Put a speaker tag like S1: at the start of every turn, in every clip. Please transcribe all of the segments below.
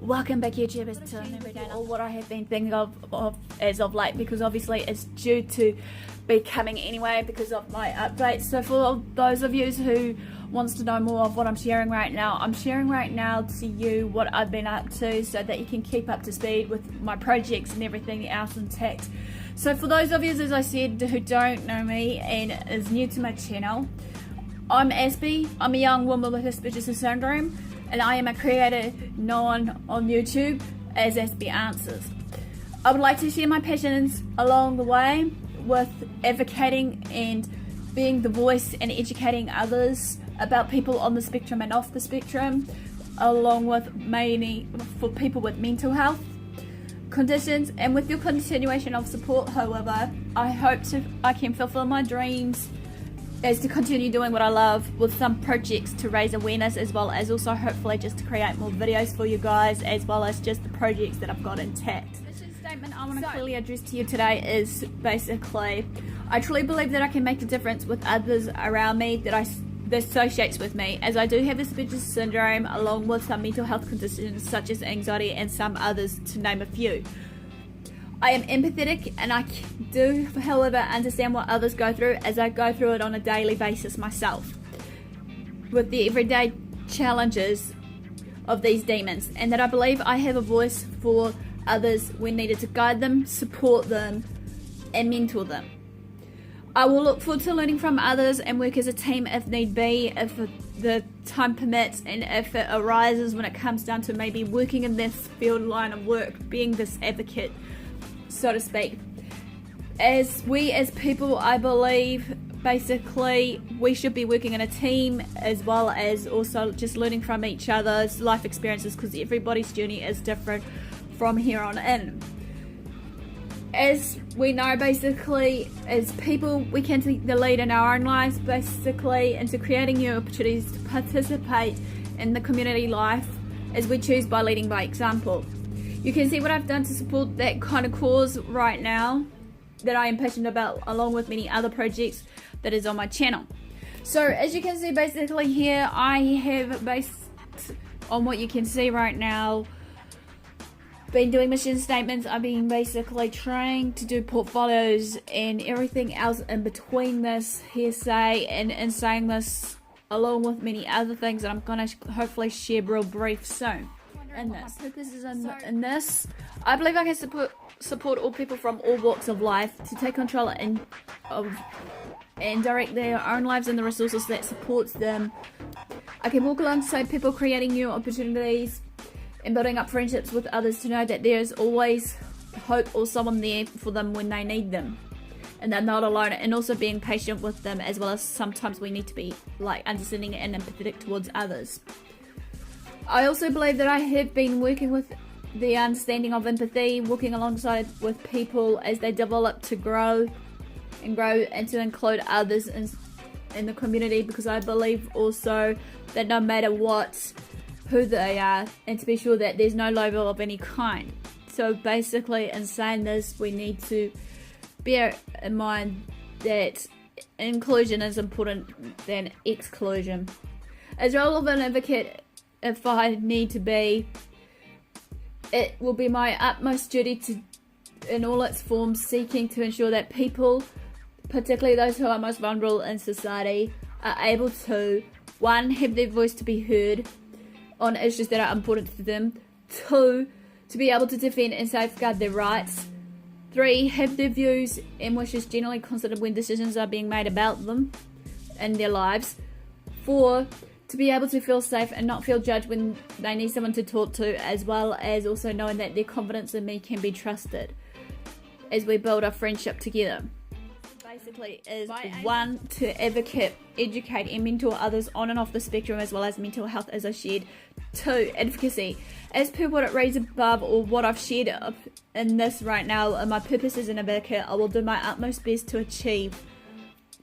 S1: Welcome back, YouTubers, to an everyday or what I have been thinking of as of late, because obviously it's due to be coming anyway because of my updates. So for those of you who wants to know more of what I'm sharing right now, I'm sharing right now to you what I've been up to so that you can keep up to speed with my projects and everything else intact. So for those of you, as I said, who don't know me and is new to my channel, I'm Aspie. I'm a young woman with Aspergers Syndrome, and I am a creator known on YouTube as AspieAnswers. I would like to share my passions along the way with advocating and being the voice and educating others about people on the spectrum and off the spectrum, along with mainly for people with mental health conditions. And with your continuation of support, however, I hope I can fulfill my dreams is to continue doing what I love with some projects to raise awareness, as well as also hopefully just to create more videos for you guys, as well as just the projects that I've got intact. The mission statement I want to clearly address to you today is basically, I truly believe that I can make a difference with others around me that associates with me, as I do have Aspergers Syndrome along with some mental health conditions such as anxiety and some others, to name a few. I am empathetic, and I do, however, understand what others go through, as I go through it on a daily basis myself with the everyday challenges of these demons, and that I believe I have a voice for others when needed to guide them, support them, and mentor them. I will look forward to learning from others and work as a team if need be, if the time permits, and if it arises when it comes down to maybe working in this field line of work, being this advocate, so to speak. As people, I believe basically we should be working in a team, as well as also just learning from each other's life experiences, because everybody's journey is different from here on in. As we know, basically, as people, we can take the lead in our own lives, basically, into creating new opportunities to participate in the community life, as we choose by leading by example. You can see what I've done to support that kind of cause right now that I am passionate about, along with many other projects that is on my channel. So as you can see, basically here I have, based on what you can see right now, been doing mission statements. I've been basically trying to do portfolios and everything else in between this hearsay and saying this, along with many other things that I'm going to hopefully share real brief soon. In this, I believe I can support all people from all walks of life to take control and direct their own lives and the resources that supports them. I can walk alongside people creating new opportunities and building up friendships with others to know that there is always hope or someone there for them when they need them, and they're not alone, and also being patient with them, as well as sometimes we need to be understanding and empathetic towards others. I also believe that I have been working with the understanding of empathy, working alongside with people as they develop to grow and to include others in the community, because I believe also that no matter who they are, and to be sure that there's no label of any kind. So basically, in saying this, we need to bear in mind that inclusion is important than exclusion. As a role of an advocate, if I need to be, it will be my utmost duty to, in all its forms, seeking to ensure that people, particularly those who are most vulnerable in society, are able to, 1, have their voice to be heard on issues that are important to them, 2, to be able to defend and safeguard their rights, 3, have their views and wishes generally considered when decisions are being made about them and their lives, 4, to be able to feel safe and not feel judged when they need someone to talk to, as well as also knowing that their confidence in me can be trusted as we build a friendship together. Basically is 1, to advocate, educate and mentor others on and off the spectrum, as well as mental health, as I shared. 2, advocacy. As per what it reads above, or what I've shared in this right now, and my purpose as an advocate, I will do my utmost best to achieve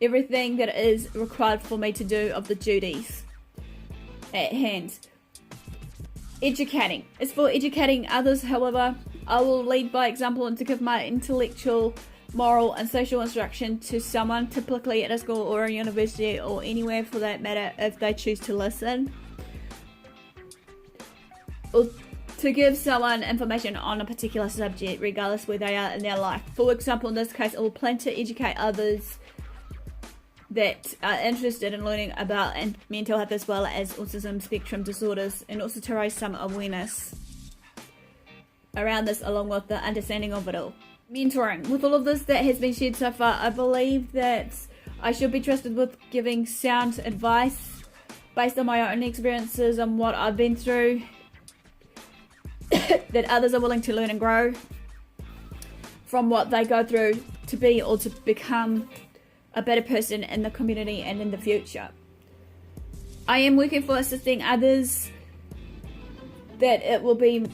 S1: everything that is required for me to do of the duties at hand. Educating. As for educating others, however, I will lead by example and to give my intellectual, moral and social instruction to someone, typically at a school or a university or anywhere for that matter, if they choose to listen. to give someone information on a particular subject, regardless where they are in their life. For example, in this case, I will plan to educate others that are interested in learning about mental health as well as autism spectrum disorders, and also to raise some awareness around this along with the understanding of it all. Mentoring. With all of this that has been shared so far, I believe that I should be trusted with giving sound advice based on my own experiences and what I've been through, that others are willing to learn and grow from what they go through to be or to become a better person in the community and in the future. I am working for assisting others, that it will be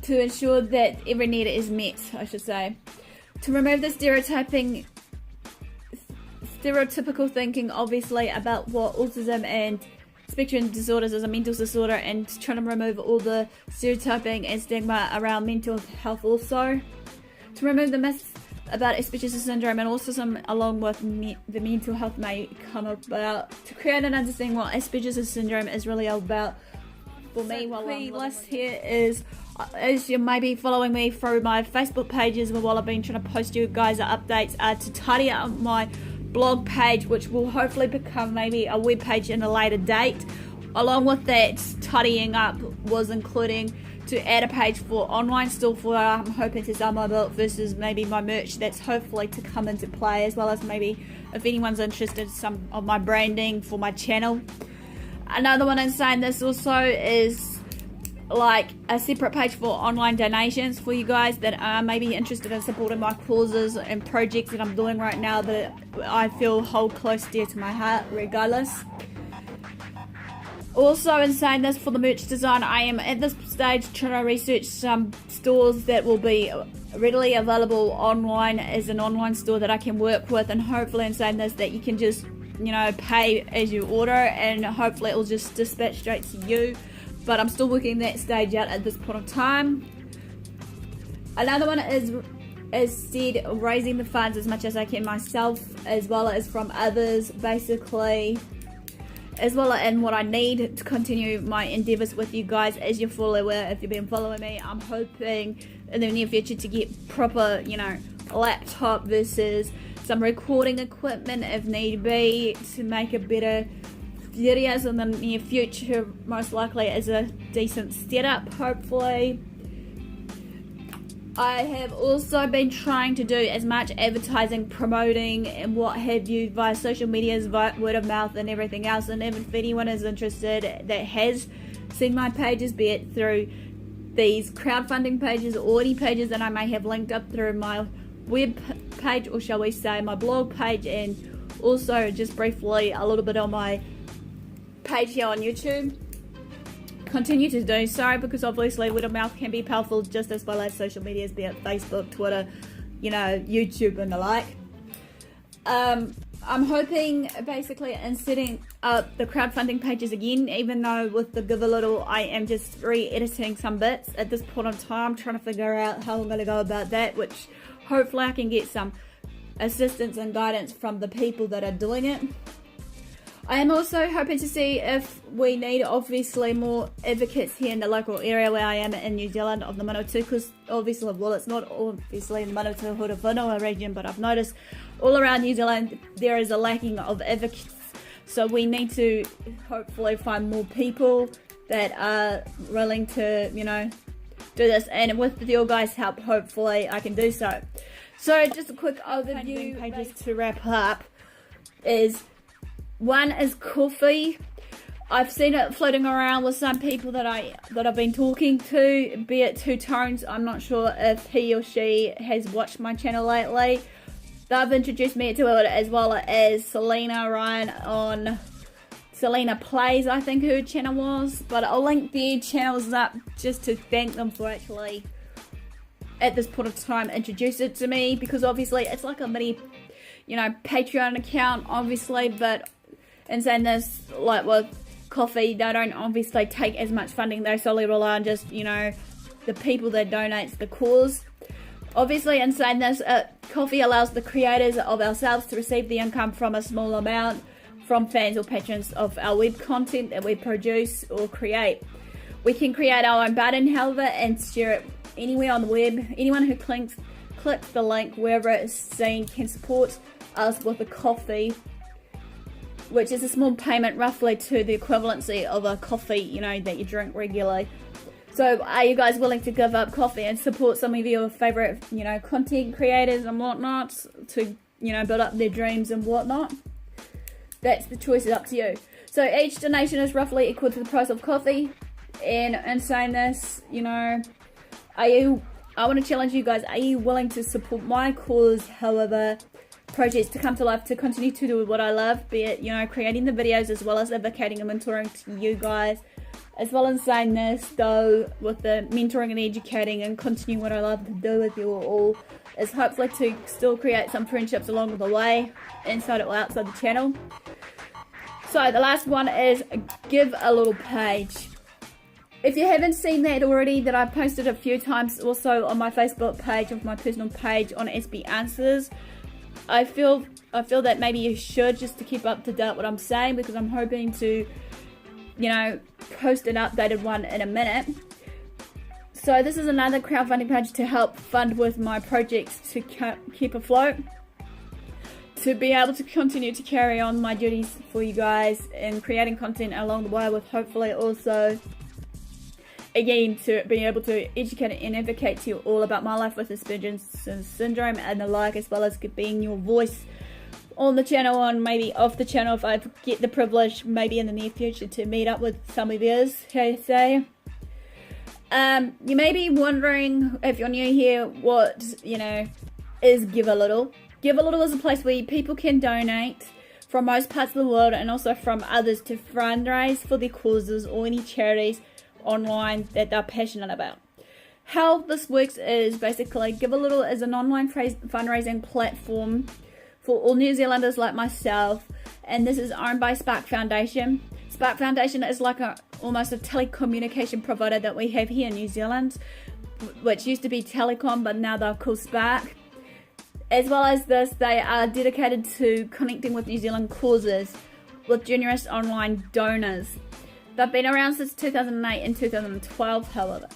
S1: to ensure that every need is met, I should say. To remove the stereotypical thinking, obviously, about what autism and spectrum disorders is a mental disorder, and trying to remove all the stereotyping and stigma around mental health also. To remove the myths about Aspergers Syndrome and autism along with the mental health may come about. To create an understanding what Aspergers Syndrome is really all about. For me, while I'm list here is, as you may be following me through my Facebook pages, while I've been trying to post you guys updates, to tidy up my blog page, which will hopefully become maybe a web page in a later date. Along with that tidying up was including to add a page for online store for I'm hoping to sell my book versus maybe my merch that's hopefully to come into play, as well as maybe if anyone's interested in some of my branding for my channel. Another one in saying this also is like a separate page for online donations for you guys that are maybe interested in supporting my causes and projects that I'm doing right now that I feel hold close dear to my heart regardless. Also, in saying this, for the merch design, I am at this stage trying to research some stores that will be readily available online as an online store that I can work with, and hopefully in saying this that you can just, you know, pay as you order and hopefully it will just dispatch straight to you. But I'm still working that stage out at this point of time. Another one is, as said, raising the funds as much as I can myself, as well as from others, basically, as well as in what I need to continue my endeavours with you guys. As you're fully aware, if you've been following me, I'm hoping in the near future to get proper, you know, laptop versus some recording equipment if need be, to make a better videos in the near future, most likely as a decent setup, hopefully. I have also been trying to do as much advertising, promoting and what have you via social medias, via word of mouth and everything else. And if anyone is interested that has seen my pages, be it through these crowdfunding pages or any pages that I may have linked up through my web page, or shall we say my blog page, and also just briefly a little bit on my page here on YouTube, continue to do so, because obviously word of mouth can be powerful just as well as social medias, be it Facebook, Twitter, you know, YouTube and the like. I'm hoping basically in setting up the crowdfunding pages again, even though with the Give a Little I am just re-editing some bits at this point in time, trying to figure out how I'm going to go about that, which hopefully I can get some assistance and guidance from the people that are doing it. I am also hoping to see if we need obviously more advocates here in the local area where I am in New Zealand of the Manawatu, because obviously, well, it's not obviously in the Manawatu Hurawhenua region, but I've noticed all around New Zealand there is a lacking of advocates, so we need to hopefully find more people that are willing to, you know, do this, and with your guys' help hopefully I can do so. So just a quick overview pages to wrap up is, one is coffee. I've seen it floating around with some people that I've been talking to, be it Two Tones. I'm not sure if he or she has watched my channel lately. They've introduced me to it, as well as Selena Ryan on Selena Plays, I think her channel was. But I'll link their channels up just to thank them for actually, at this point of time, introduce it to me, because obviously it's like a mini, you know, Patreon account, obviously, but in saying this, like with coffee, they don't obviously take as much funding. They solely rely on just, you know, the people that donate the cause. Obviously, in saying this, coffee allows the creators of ourselves to receive the income from a small amount from fans or patrons of our web content that we produce or create. We can create our own button, however, and share it anywhere on the web. Anyone who clicks the link wherever it's seen can support us with a coffee, which is a small payment roughly to the equivalency of a coffee, you know, that you drink regularly. So are you guys willing to give up coffee and support some of your favorite, you know, content creators and whatnot to, you know, build up their dreams and whatnot? That's the choice, is up to you. So each donation is roughly equal to the price of coffee. And in saying this, you know, I want to challenge you guys, are you willing to support my cause, however, projects to come to life, to continue to do what I love, be it, you know, creating the videos as well as advocating and mentoring to you guys, as well as saying this, though, with the mentoring and educating and continue what I love to do with you all, is hopefully to still create some friendships along the way, inside or outside the channel. So the last one is give a little page. If you haven't seen that already, that I've posted a few times also on my Facebook page, of my personal page on AspieAnswers, I feel that maybe you should, just to keep up to date what I'm saying, because I'm hoping to, you know, post an updated one in a minute. So this is another crowdfunding page to help fund with my projects to keep afloat, to be able to continue to carry on my duties for you guys and creating content along the way, with hopefully also, again, to be able to educate and advocate to you all about my life with Aspergers Syndrome and the like, as well as being your voice on the channel, and maybe off the channel if I get the privilege, maybe in the near future, to meet up with some of yours, okay, say. You may be wondering, if you're new here, what, you know, is Give a Little. Give a Little is a place where people can donate from most parts of the world and also from others to fundraise for their causes or any charities online that they're passionate about. How this works is basically, Give a Little is an online fundraising platform for all New Zealanders like myself, and this is owned by Spark Foundation. Spark Foundation is like almost a telecommunication provider that we have here in New Zealand, which used to be Telecom, but now they're called Spark. As well as this, they are dedicated to connecting with New Zealand causes with generous online donors. They've been around since 2008 and 2012, however,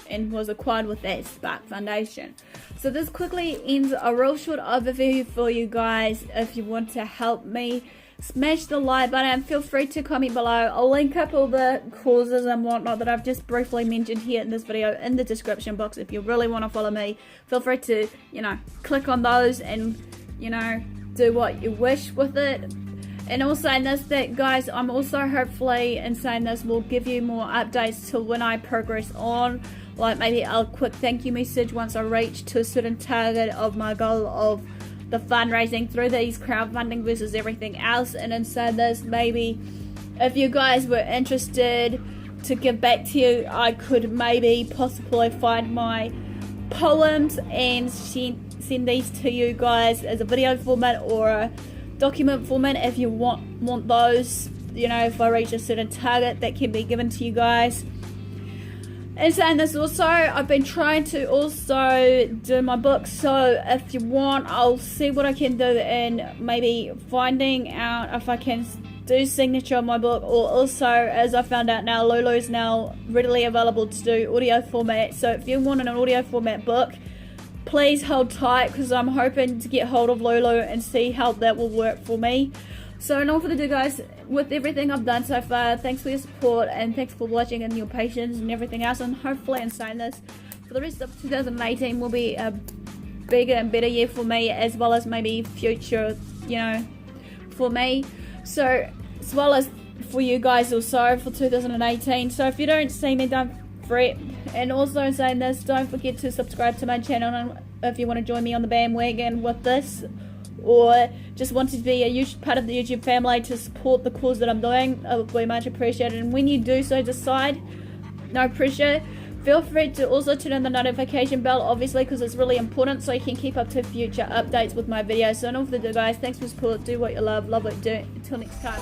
S1: and was acquired with that Spark Foundation. So this quickly ends a real short overview for you guys. If you want to help me, smash the like button. Feel free to comment below. I'll link up all the causes and whatnot that I've just briefly mentioned here in this video in the description box. If you really want to follow me, feel free to, you know, click on those and, you know, do what you wish with it. And also in this, that guys, I'm also hopefully, in saying this, will give you more updates to when I progress on, like maybe a quick thank you message once I reach to a certain target of my goal of the fundraising through these crowdfunding versus everything else. And in saying this, maybe if you guys were interested to give back to you, I could maybe possibly find my poems and send these to you guys as a video format or a document format if you want those, you know, if I reach a certain target, that can be given to you guys. And saying this also, I've been trying to also do my book, so if you want, I'll see what I can do in maybe finding out if I can do signature on my book, or also, as I found out now, Lulu is now readily available to do audio format. So if you want an audio format book, please hold tight, because I'm hoping to get hold of Lulu and see how that will work for me. So in all further ado, guys, with everything I've done so far, thanks for your support and thanks for watching and your patience and everything else. And hopefully, in saying this, for the rest of 2018 will be a bigger and better year for me, as well as maybe future, you know, for me. So as well as for you guys also for 2018. So if you don't see me, don't fret. And also in saying this, don't forget to subscribe to my channel, and if you want to join me on the bandwagon with this, or just want to be a part of the YouTube family to support the cause that I'm doing, it would be much appreciated. And when you do so decide, no pressure, feel free to also turn on the notification bell, obviously, because it's really important, so you can keep up to future updates with my videos. So in all further ado, guys, thanks for support, do what you love what you do. Until next time.